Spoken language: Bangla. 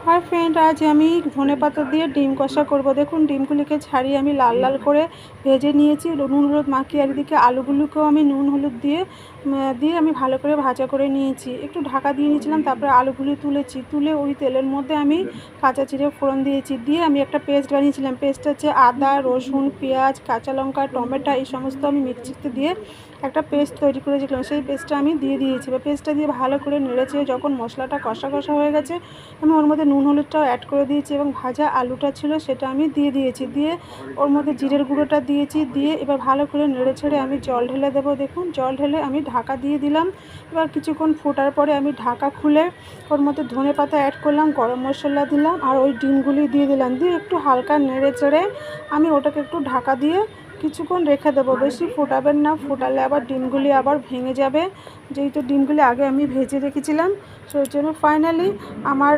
হাই ফ্রেন্ড, আজ আমি ধনেপাতা দিয়ে ডিম কষা করব। দেখুন, ডিমগুলিকে ছাড়িয়ে আমি লাল লাল করে ভেজে নিয়েছি, নুন হলুদ মাখিয়ে। আর এদিকে আলুগুলোকেও আমি নুন হলুদ দিয়ে আমি ভালো করে ভাজা করে নিয়েছি। একটু ঢাকা দিয়ে নিয়েছিলাম, তারপরে আলুগুলি তুলে ওই তেলের মধ্যে আমি কাঁচা জিরে ফোড়ন দিয়েছি। দিয়ে আমি একটা পেস্ট বানিয়েছিলাম। পেস্টটা হচ্ছে আদা, রসুন, পেঁয়াজ, কাঁচা লঙ্কা, টমেটো, এই সমস্ত আমি মিক্সিতে দিয়ে একটা পেস্ট তৈরি করেছিলাম। সেই পেস্টটা আমি দিয়ে দিয়েছি। পেস্টটা দিয়ে ভালো করে নেড়েছে। যখন মশলাটা কষা কষা হয়ে গেছে, আমি ওর মধ্যে নুন হলুদটাও অ্যাড করে দিয়েছি এবং ভাজা আলুটা ছিল সেটা আমি দিয়ে দিয়েছি। দিয়ে ওর মধ্যে জিরের গুঁড়োটা দিয়েছি। দিয়ে এবার ভালো করে নেড়ে ছেড়ে আমি জল ঢেলে দেবো। দেখুন, জল ঢেলে আমি ঢাকা দিয়ে দিলাম। এবার কিছুক্ষণ ফোটার পরে আমি ঢাকা খুলে ওর মধ্যে ধনেপাতা অ্যাড করলাম, গরম মশলা দিলাম, আর ওই ডিমগুলি দিয়ে দিলাম। দিয়ে একটু হালকা নেড়ে চেড়ে আমি ওটাকে একটু ঢাকা দিয়ে কিছুক্ষণ রেখে দেবো। বেশি ফোটাবেন না, ফোটালে আবার ডিমগুলি আবার ভেঙে যাবে, যেহেতু ডিমগুলি আগে আমি ভেজে রেখেছিলাম। সেই জন্য ফাইনালি আমার